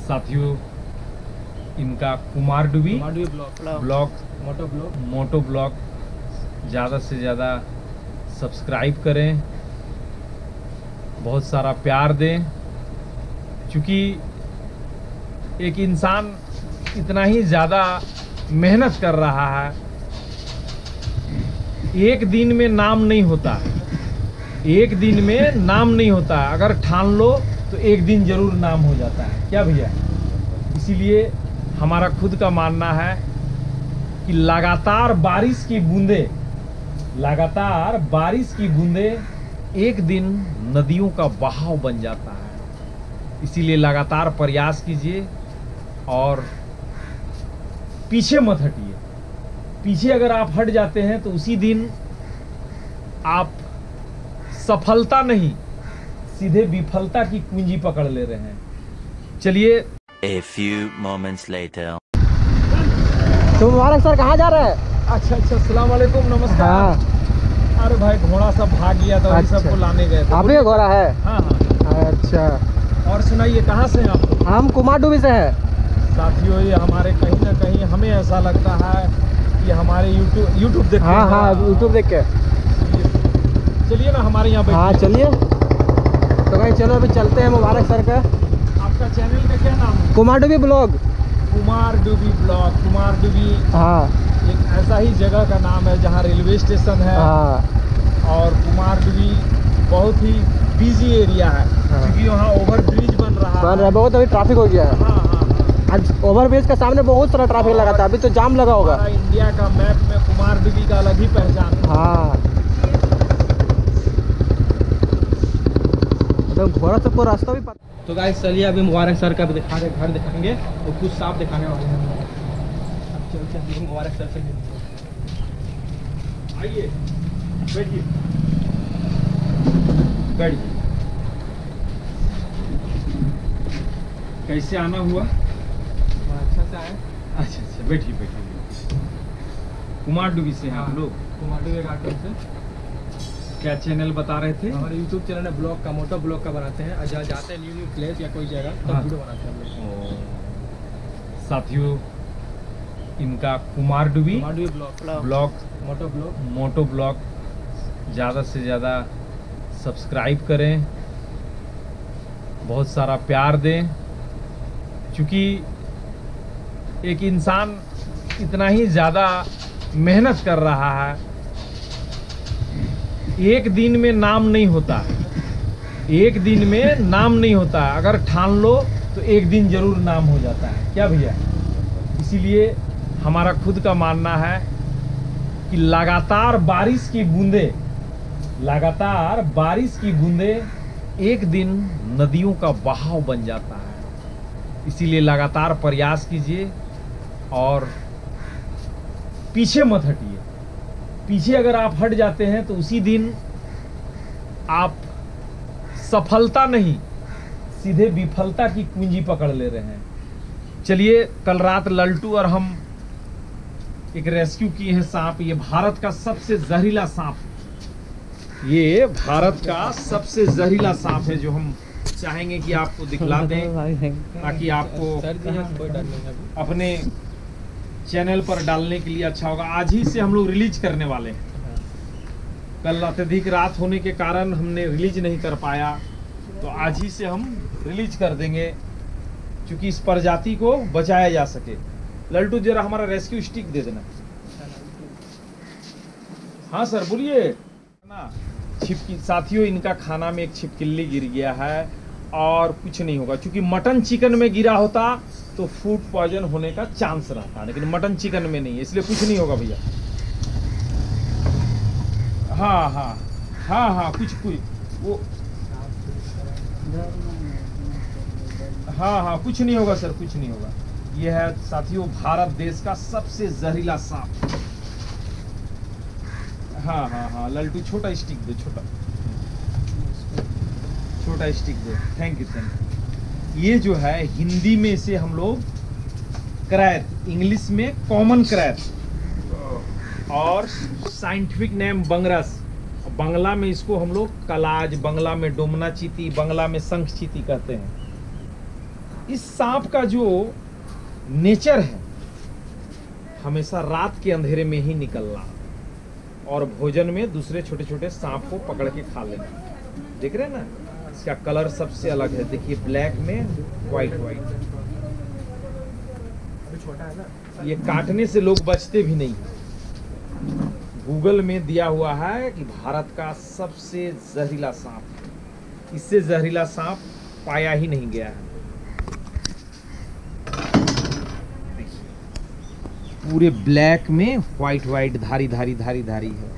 साथियों, इनका कुमारडुबी ब्लॉग मोटो ब्लॉग ज़्यादा से ज़्यादा सब्सक्राइब करें, बहुत सारा प्यार दें। क्योंकि एक इंसान इतना ही ज़्यादा मेहनत कर रहा है, एक दिन में नाम नहीं होता, एक दिन में नाम नहीं होता। अगर ठान लो तो एक दिन जरूर नाम हो जाता है, क्या भैया? इसीलिए हमारा खुद का मानना है कि लगातार बारिश की बूंदें एक दिन नदियों का बहाव बन जाता है। इसीलिए लगातार प्रयास कीजिए और पीछे मत हटिए। पीछे अगर आप हट जाते हैं तो उसी दिन आप सफलता नहीं, सीधे विफलता की कुंजी पकड़ ले रहे हैं। चलिए। A few moments later. तो मुबारक सर, कहाँ जा रहे हैं? अच्छा, अस्सलाम वालेकुम, नमस्कार। हाँ। अरे भाई, घोड़ा सब भाग गया था, वही सबको लाने गए थे। आप ही का घोड़ा है? हाँ हाँ। अच्छा। और सुनाइए, कहाँ से हैं आप? हम कुमारडुबी से हैं। साथियों, ये हमारे कहीं ना कहीं हमें ऐसा लगता है कि हमारे यूट्यूब देखते हैं। हाँ, यूट्यूब देख के। चलिए ना हमारे यहाँ बैठिए। हाँ चलिए, तो भाई चलो अभी चलते हैं मुबारक सर का। आपका चैनल का क्या नाम है? कुमारडुबी ब्लॉग। कुमारडुबी ब्लॉग। कुमारडुबी हाँ, एक ऐसा ही जगह का नाम है जहाँ रेलवे स्टेशन है। हाँ। और कुमारडुबी बहुत ही बिजी एरिया है। हाँ। क्योंकि वहाँ ओवर ब्रिज बन रहा है। बहुत अभी ट्रैफिक हो गया है। हाँ हाँ हाँ। आज ओवर ब्रिज के सामने बहुत सारा ट्रैफिक लगा था, अभी तो जाम लगा होगा। हमारा इंडिया का मैप में कुमारडुबी का अलग ही पहचान है। हाँ, तो घोड़ा सबको रास्ता भी पता। तो गाइस चलिए अभी मुबारक सर का भी घर दिखाएंगे और कुछ साफ दिखाने वाले हैं। अब चलते हैं मुबारक सर से। आइए, बैठिए। बैठिए। कैसे आना हुआ? अच्छा से आए। अच्छा, बैठिए। कुमारडुबी से हैं आप लोग? कुमारडुबी घाटों से। क्या चैनल बता रहे थे? हमारे यूट्यूब चैनल है ब्लॉग का, मोटो ब्लॉग का बनाते हैं। जहाँ जाते हैं न्यू प्लेस या कोई जगह तब वीडियो बनाते हैं हम लोग। साथियों, इनका कुमारडुबी ब्लॉग मोटो ब्लॉग ज़्यादा से ज़्यादा सब्सक्राइब करें, बहुत सारा प्यार दें। क्योंकि एक इंसान इतना ही ज़्यादा मेहनत कर रहा है, एक दिन में नाम नहीं होता, एक दिन में नाम नहीं होता। अगर ठान लो तो एक दिन जरूर नाम हो जाता है, क्या भैया? इसीलिए हमारा खुद का मानना है कि लगातार बारिश की बूंदें एक दिन नदियों का बहाव बन जाता है। इसीलिए लगातार प्रयास कीजिए और पीछे मत हटिए। पीछे अगर आप हट जाते हैं तो उसी दिन आप सफलता नहीं, सीधे विफलता की कुंजी पकड़ ले रहे हैं। चलिए, कल रात लल्टू और हम एक रेस्क्यू किए हैं सांप। ये भारत का सबसे जहरीला सांप, ये भारत का सबसे जहरीला सांप है, जो हम चाहेंगे कि आपको दिखला दें ताकि आपको अपने चैनल पर डालने के लिए अच्छा होगा। आज ही से हम लोग रिलीज करने वाले हैं। कल अत्यधिक रात होने के कारण हमने रिलीज नहीं कर पाया, तो आज ही से हम रिलीज कर देंगे, क्योंकि इस प्रजाति को बचाया जा सके। लल्टू, जरा हमारा रेस्क्यू स्टिक दे देना। हाँ सर, बोलिए ना। साथियों, इनका खाना में एक छिपकली गिर गया है और कुछ नहीं होगा। क्योंकि मटन चिकन में गिरा होता तो फूड पॉइजन होने का चांस रहता, लेकिन मटन चिकन में नहीं है, इसलिए कुछ नहीं होगा भैया। हाँ, कुछ वो हाँ, कुछ नहीं होगा सर, कुछ नहीं होगा। ये है साथियों भारत देश का सबसे जहरीला सांप। हाँ, लल्टू छोटा स्टिक दे, छोटा स्टिक दे। Thank you. ये जो है हिंदी में इसे हम लोग क्रैत, इंग्लिश में कॉमन क्रैत, और साइंटिफिक नेम बंगरस। बंगला में इसको हम लोग कलाज, बंगला में डोमना चीती, बंगला में शंख चीती कहते हैं। इस सांप का जो नेचर है हमेशा रात के अंधेरे में ही निकलना और भोजन में दूसरे छोटे छोटे सांप को पकड़ के खा लेना। देख रहे हैं ना, इसका कलर सबसे अलग है। देखिए ब्लैक में व्हाइट व्हाइट। छोटा है ना, ये काटने से लोग बचते भी नहीं। गूगल में दिया हुआ है कि भारत का सबसे जहरीला सांप, इससे जहरीला सांप पाया ही नहीं गया है। पूरे ब्लैक में व्हाइट व्हाइट धारी धारी धारी धारी है।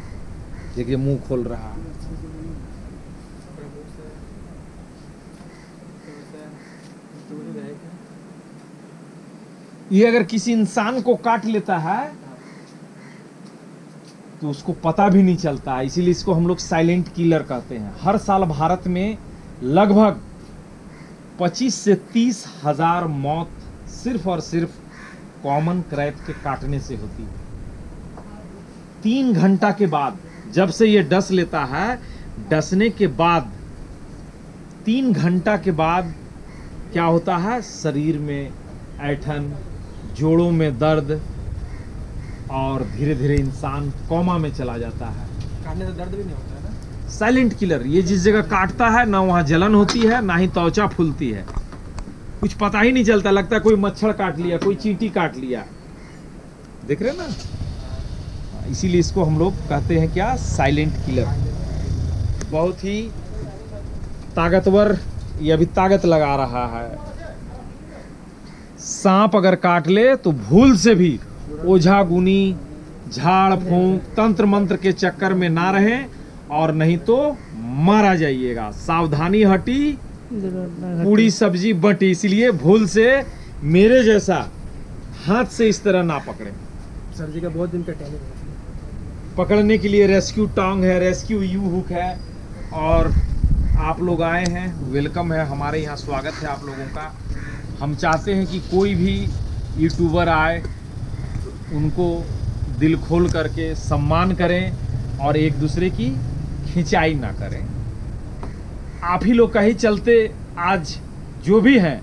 देखिए मुंह खोल रहा है। ये अगर किसी इंसान को काट लेता है तो उसको पता भी नहीं चलता, इसीलिए इसको हम लोग साइलेंट किलर कहते हैं। हर साल भारत में लगभग 25 से 30 हजार मौत सिर्फ और सिर्फ कॉमन क्रैब के काटने से होती है। 3 घंटा के बाद जब से ये डस लेता है, डसने के बाद 3 घंटा के बाद क्या होता है, शरीर में ऐंठन, जोड़ों में दर्द और धीरे धीरे इंसान कोमा में चला जाता है। काटने से दर्द भी नहीं होता है ना। साइलेंट किलर, ये जिस जगह काटता है ना वहां जलन होती है ना ही त्वचा फूलती है, कुछ पता ही नहीं चलता, लगता है कोई मच्छर काट लिया, कोई चींटी काट लिया। देख रहे हैं ना, इसीलिए इसको हम लोग कहते हैं क्या, साइलेंट किलर। बहुत ही ताकतवर, ये अभी ताकत लगा रहा है। सांप अगर काट ले तो भूल से भी ओझा गुनी, झाड़ फूंक, तंत्र मंत्र के चक्कर में ना रहें और नहीं तो मारा जाइएगा। सावधानी हटी, पूरी सब्जी बटी। इसलिए भूल से मेरे जैसा हाथ से इस तरह ना पकड़े। सर जी का बहुत दिन का टैलेंट है। पकड़ने के लिए रेस्क्यू टोंग है, रेस्क्यू यू हुक है। और आप लोग आए हैं, वेलकम है, हमारे यहाँ स्वागत है आप लोगों का। हम चाहते हैं कि कोई भी यूट्यूबर आए उनको दिल खोल करके सम्मान करें और एक दूसरे की खिंचाई ना करें। आप ही लोग का ही चलते आज जो भी हैं,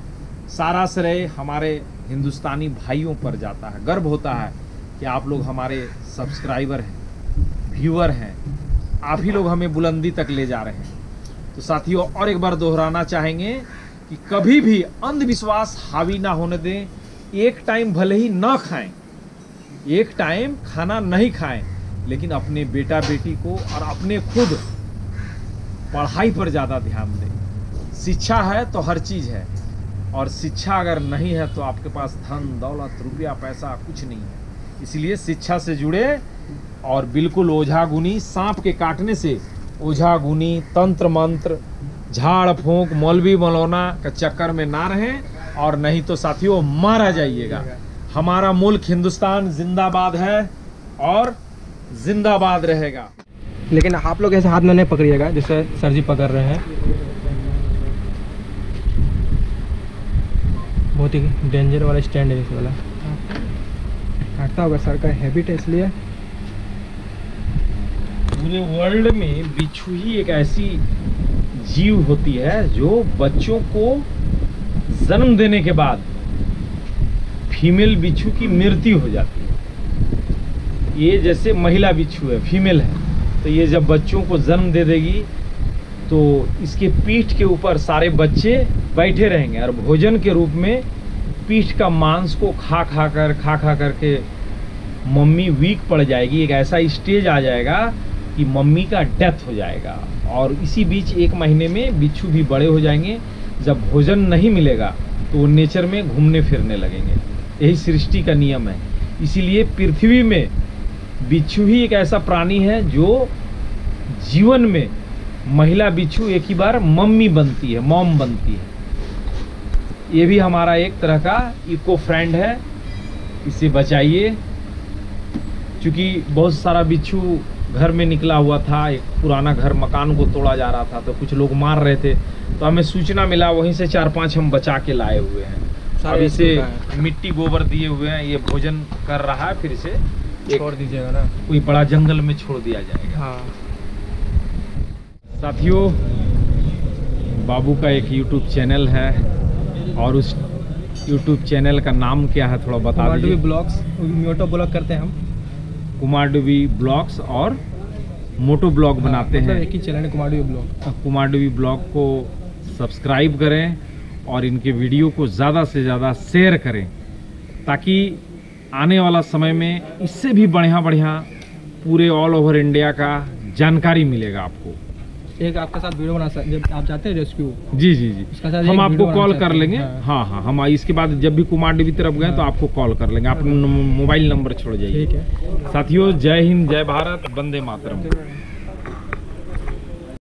सारा श्रेय हमारे हिंदुस्तानी भाइयों पर जाता है। गर्व होता है कि आप लोग हमारे सब्सक्राइबर हैं, व्यूअर हैं, आप ही लोग हमें बुलंदी तक ले जा रहे हैं। तो साथियों, और एक बार दोहराना चाहेंगे कि कभी भी अंधविश्वास हावी ना होने दें। एक टाइम भले ही ना खाएं, एक टाइम खाना नहीं खाएं, लेकिन अपने बेटा बेटी को और अपने खुद पढ़ाई पर ज़्यादा ध्यान दें। शिक्षा है तो हर चीज़ है, और शिक्षा अगर नहीं है तो आपके पास धन दौलत रुपया पैसा कुछ नहीं है। इसलिए शिक्षा से जुड़े और बिल्कुल ओझा गुनी, सांप के काटने से ओझा गुनी, तंत्र मंत्र, झाड़ फूंक, मौलवी मौलाना का चक्कर में ना रहें और नहीं तो साथियों मारा जाइएगा। हमारा मुल्क हिंदुस्तान जिंदाबाद है और जिंदाबाद रहेगा। लेकिन आप लोग ऐसे हाथ में नहीं पकड़िएगा जैसे सर जी पकड़ रहे हैं। बहुत ही डेंजर वाला स्टैंड है इस वाला। काटता होगा, सर का हैबिट है इसलिए। पूरे वर्ल्ड में बिच्छू ही एक ऐसी जीव होती है जो बच्चों को जन्म देने के बाद फीमेल बिच्छू की मृत्यु हो जाती है। ये जैसे महिला बिच्छू है, फीमेल है, तो ये जब बच्चों को जन्म दे देगी तो इसके पीठ के ऊपर सारे बच्चे बैठे रहेंगे और भोजन के रूप में पीठ का मांस को खा खा करके मम्मी वीक पड़ जाएगी। एक ऐसा स्टेज आ जाएगा कि मम्मी का डेथ हो जाएगा, और इसी बीच 1 महीने में बिच्छू भी बड़े हो जाएंगे। जब भोजन नहीं मिलेगा तो वो नेचर में घूमने फिरने लगेंगे। यही सृष्टि का नियम है। इसीलिए पृथ्वी में बिच्छू ही एक ऐसा प्राणी है जो जीवन में महिला बिच्छू एक ही बार मम्मी बनती है, मॉम बनती है। ये भी हमारा एक तरह का इको फ्रेंड है, इसे बचाइए। क्योंकि बहुत सारा बिच्छू घर में निकला हुआ था, एक पुराना घर मकान को तोड़ा जा रहा था तो कुछ लोग मार रहे थे, तो हमें सूचना मिला, वहीं से 4-5 हम बचा के लाए हुए हैं। अब इसे मिट्टी गोबर दिए हुए हैं, ये भोजन कर रहा है, फिर इसे छोड़ दीजिएगा ना, कोई बड़ा जंगल में छोड़ दिया जाएगा। हाँ साथियों, बाबू का एक YouTube चैनल है और उस यूट्यूब चैनल का नाम क्या है थोड़ा बता कुमारडुबी दीजिए। ब्लॉग्स, मोटो ब्लॉग करते हैं हम। कुमारडुबी ब्लॉग्स और मोटो ब्लॉग बनाते मतलब हैं। एक ही चैनल है कुमारडुबी ब्लॉग। कुमारडुबी ब्लॉग को सब्सक्राइब करें और इनके वीडियो को ज़्यादा से ज़्यादा शेयर करें, ताकि आने वाला समय में इससे भी बढ़िया पूरे ऑल ओवर इंडिया का जानकारी मिलेगा आपको। एक आपके साथ वीडियो बना सकते, जब आप जाते हैं रेस्क्यू, जी जी जी, उसका साथ हम एक आपको वीडियो कॉल बनाना कर चाहते लेंगे। हैं। हाँ हाँ, हम इसके बाद जब भी कुमारडुबी तरफ गए तो आपको कॉल कर लेंगे। आप मोबाइल नंबर छोड़ जाइए। ठीक है। साथियों, जय हिंद, जय भारत, वंदे मातरम।